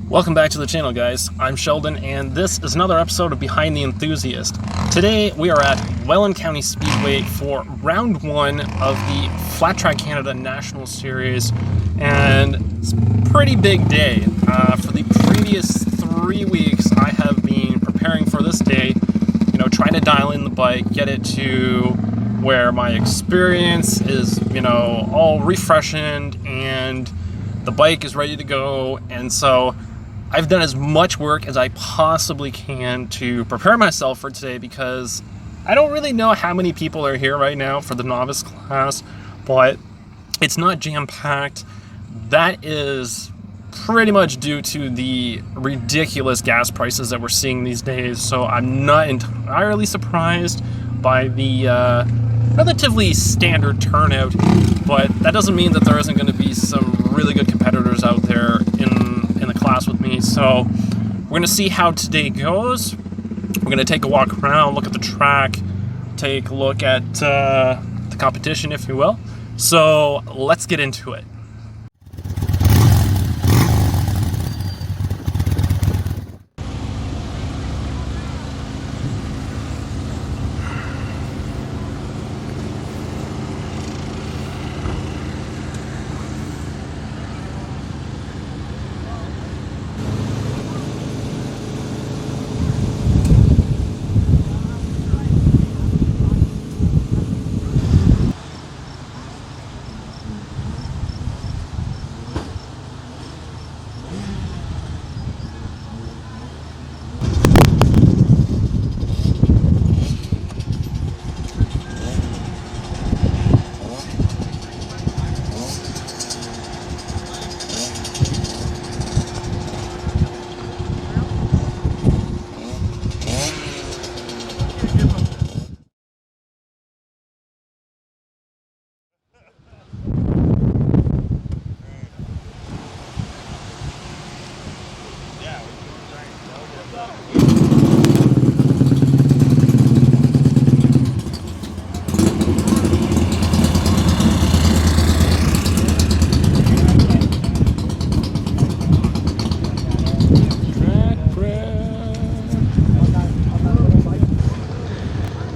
Welcome back to the channel, guys. I'm Sheldon, and this is another episode of Behind the Enthusiast. Today, we are at Welland County Speedway for round one of the Flat Track Canada National Series, and it's a pretty big day. For the previous 3 weeks, I have been preparing for this day, trying to dial in the bike, get it to where my experience is, all refreshened, and the bike is ready to go. And so I've done as much work as I possibly can to prepare myself for today, because I don't really know how many people are here right now for the novice class, but it's not jam-packed. That is pretty much due to the ridiculous gas prices that we're seeing these days. So I'm not entirely surprised by the relatively standard turnout, but that doesn't mean that there isn't going to be some really good competitors out there in the class with me. So we're going to see how today goes. We're going to take a walk around, look at the track, take a look at the competition, if you will. So let's get into it.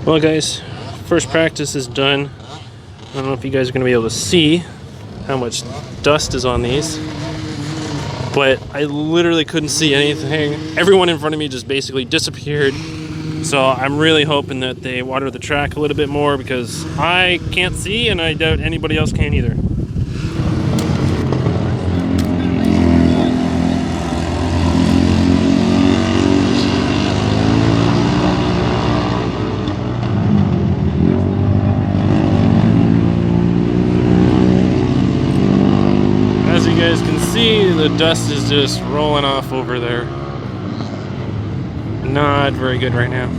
Well, guys, first practice is done. I don't know if you guys are going to be able to see how much dust is on these, but I literally couldn't see anything. Everyone in front of me just basically disappeared. So I'm really hoping that they water the track a little bit more, because I can't see, and I doubt anybody else can either. As you guys can see, the dust is just rolling off over there. Not very good right now.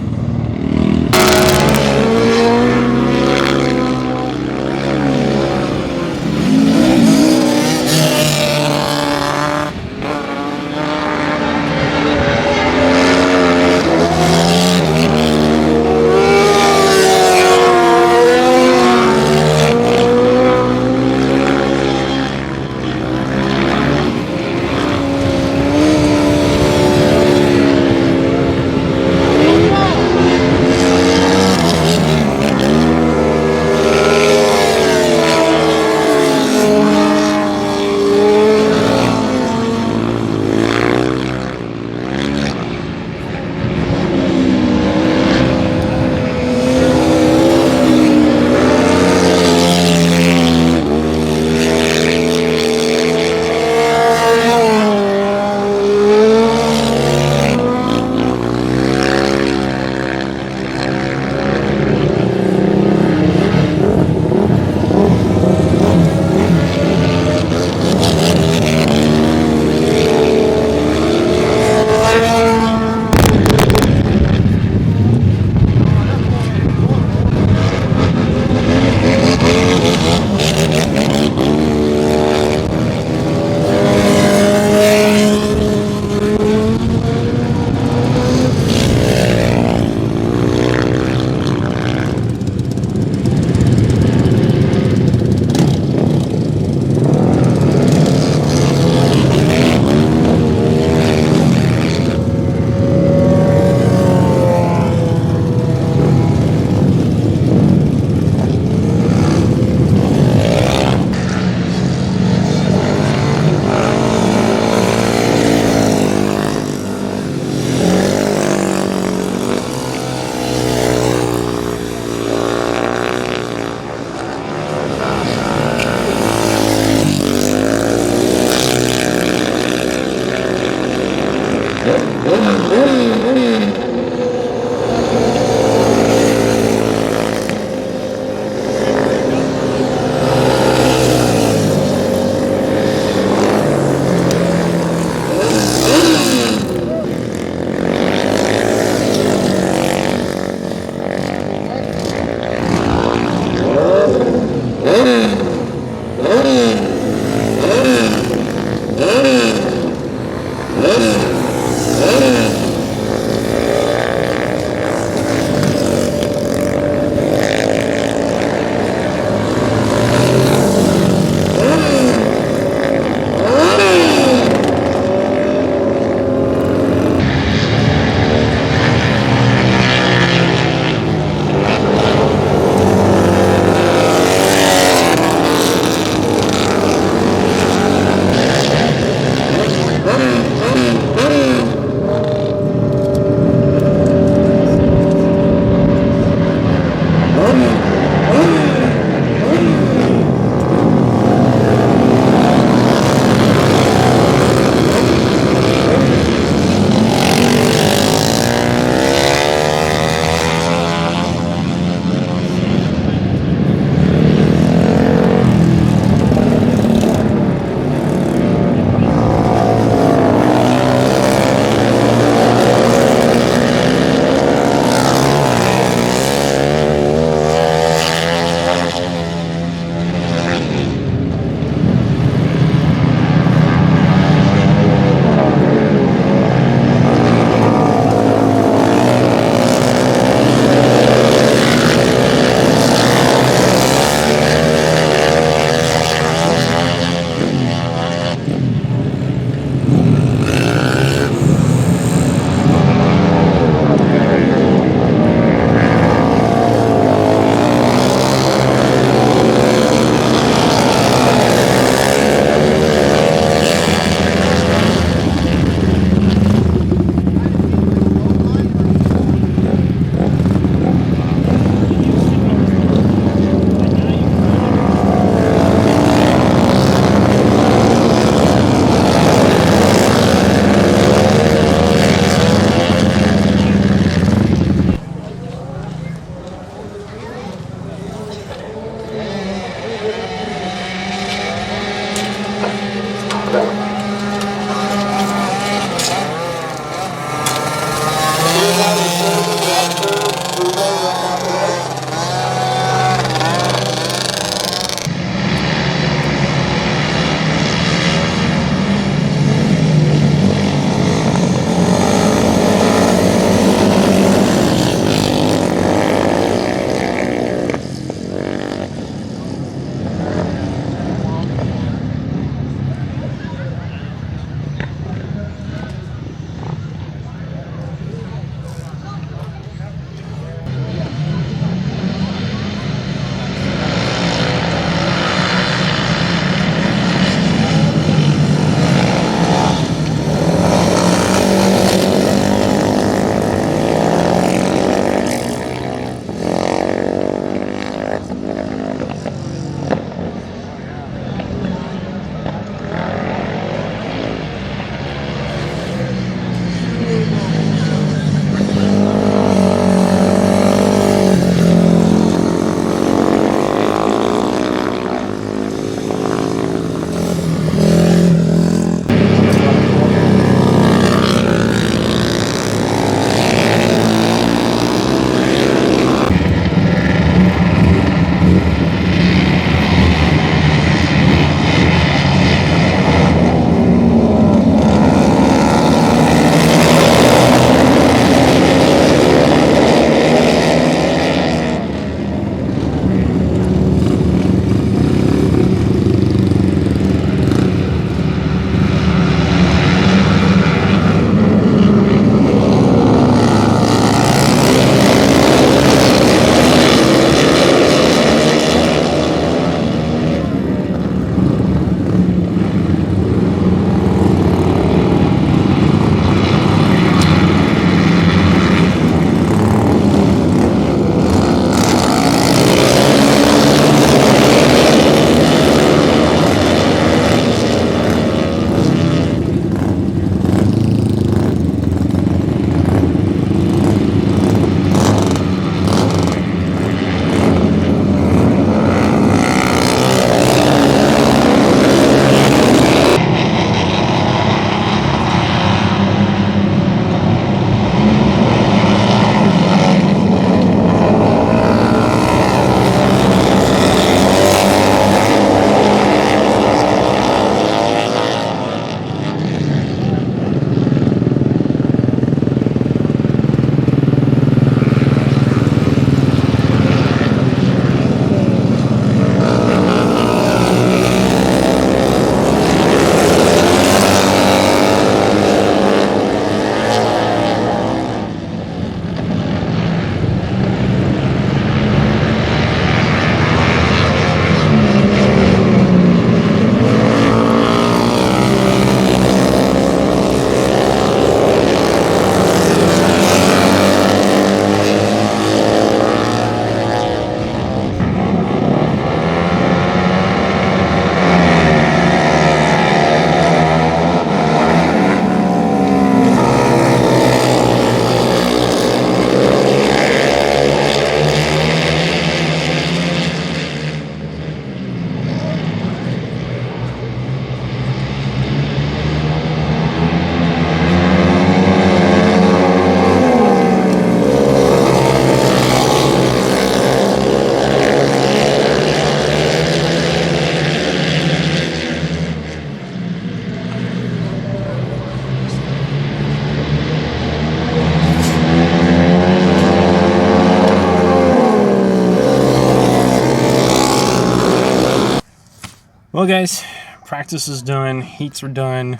Well, guys, practice is done. Heats are done.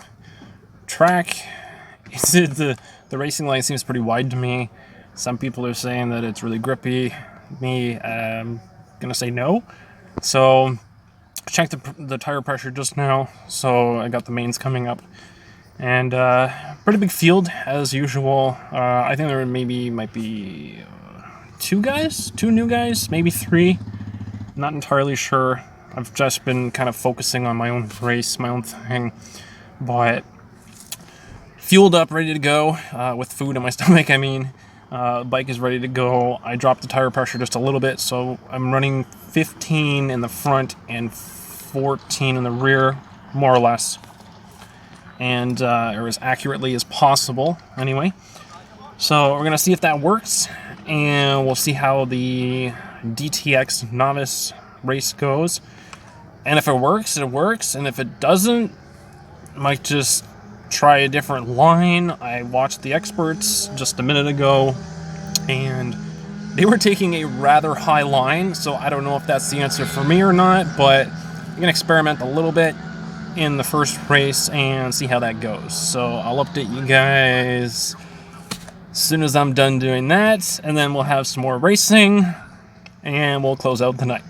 Track, the racing line seems pretty wide to me. Some people are saying that it's really grippy. Me, gonna say no. So, checked the tire pressure just now. So I got the mains coming up, and pretty big field as usual. I think there might be two new guys, maybe three. Not entirely sure. I've just been kind of focusing on my own race, my own thing, but fueled up, ready to go, with food in my stomach, I mean. Bike is ready to go. I dropped the tire pressure just a little bit, so I'm running 15 in the front and 14 in the rear, more or less. And or as accurately as possible, anyway. So we're going to see if that works, and we'll see how the DTX novice race goes. And if it works, it works. And if it doesn't, I might just try a different line. I watched the experts just a minute ago, and they were taking a rather high line, so I don't know if that's the answer for me or not, but I'm going to experiment a little bit in the first race and see how that goes. So I'll update you guys as soon as I'm done doing that, and then we'll have some more racing, and we'll close out the night.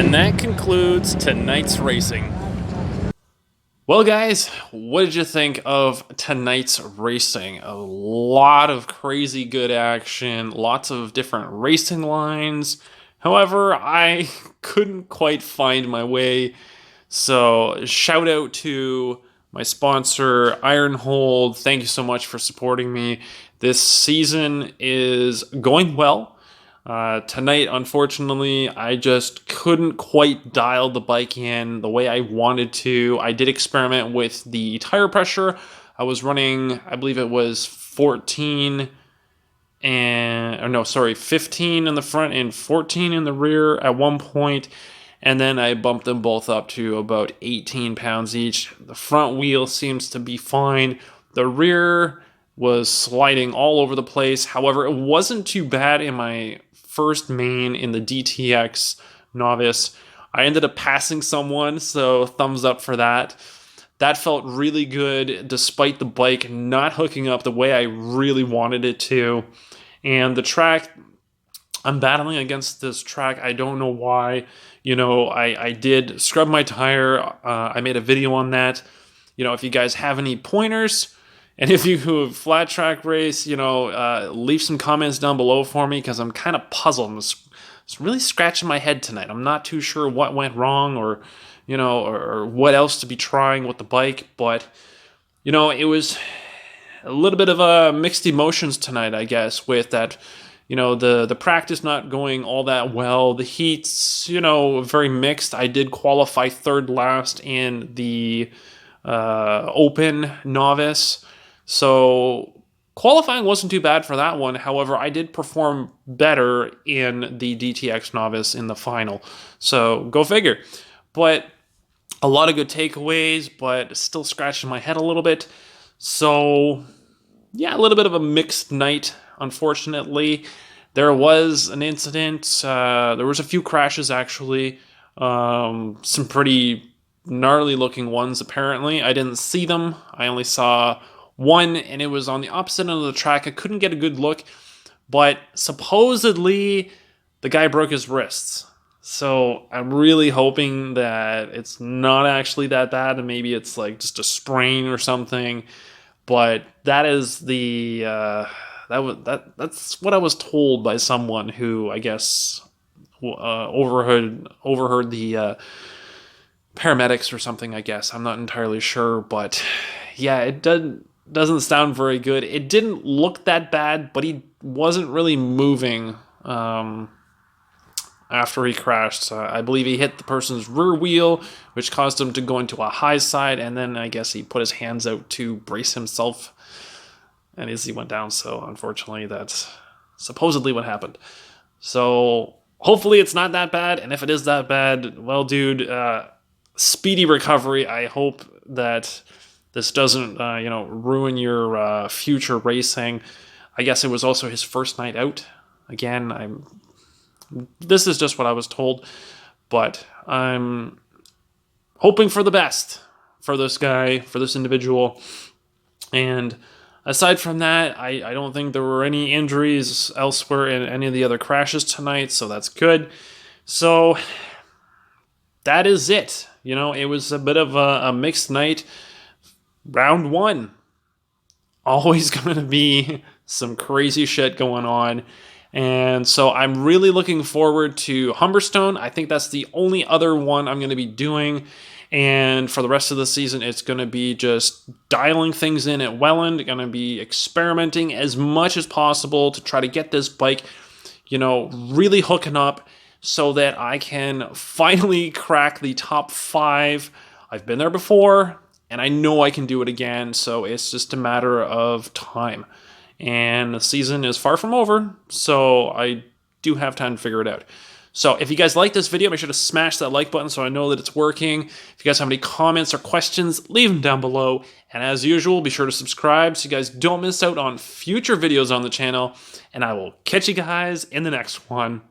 And that concludes tonight's racing. Well, guys, what did you think of tonight's racing? A lot of crazy good action, lots of different racing lines. However, I couldn't quite find my way. So shout out to my sponsor, Ironhold. Thank you so much for supporting me. This season is going well. Tonight, unfortunately, I just couldn't quite dial the bike in the way I wanted to. I did experiment with the tire pressure. I was running, I believe it was 15 in the front and 14 in the rear at one point. And then I bumped them both up to about 18 pounds each. The front wheel seems to be fine. The rear was sliding all over the place. However, it wasn't too bad in my first main in the DTX novice. I ended up passing someone, so thumbs up for that. That felt really good despite the bike not hooking up the way I really wanted it to. And the track, I'm battling against this track. I don't know why. I did scrub my tire. I made a video on that. If you guys have any pointers, and if you flat track race, leave some comments down below for me, because I'm kind of puzzled. I'm just really scratching my head tonight. I'm not too sure what went wrong, or what else to be trying with the bike. But, it was a little bit of a mixed emotions tonight, I guess, with that. The practice not going all that well. The heats, very mixed. I did qualify third last in the open novice. So qualifying wasn't too bad for that one. However, I did perform better in the DTX novice in the final. So go figure. But a lot of good takeaways, but still scratching my head a little bit. So yeah, a little bit of a mixed night, unfortunately. There was an incident. There was a few crashes, actually. Some pretty gnarly looking ones, apparently. I didn't see them. I only saw one, and it was on the opposite end of the track. I couldn't get a good look, but supposedly the guy broke his wrists. So I'm really hoping that it's not actually that bad, and maybe it's like just a sprain or something. But that is the that's what I was told by someone who, I guess, overheard the paramedics or something. I guess I'm not entirely sure, but yeah, it doesn't sound very good. It didn't look that bad, but he wasn't really moving after he crashed. I believe he hit the person's rear wheel, which caused him to go into a high side, and then I guess he put his hands out to brace himself, and as he went down. So unfortunately, that's supposedly what happened. So hopefully it's not that bad, and if it is that bad, well, dude, speedy recovery. I hope that this doesn't, ruin your future racing. I guess it was also his first night out. Again, this is just what I was told, but I'm hoping for the best for this guy, for this individual. And aside from that, I don't think there were any injuries elsewhere in any of the other crashes tonight, so that's good. So that is it. It was a bit of a mixed night. Round one, always going to be some crazy shit going on. And so I'm really looking forward to Humberstone. I think that's the only other one I'm going to be doing. And for the rest of the season, it's going to be just dialing things in at Welland. Going to be experimenting as much as possible to try to get this bike, really hooking up so that I can finally crack the top 5. I've been there before, and I know I can do it again. So it's just a matter of time. And the season is far from over, so I do have time to figure it out. So if you guys like this video, make sure to smash that like button so I know that it's working. If you guys have any comments or questions, leave them down below. And as usual, be sure to subscribe so you guys don't miss out on future videos on the channel. And I will catch you guys in the next one.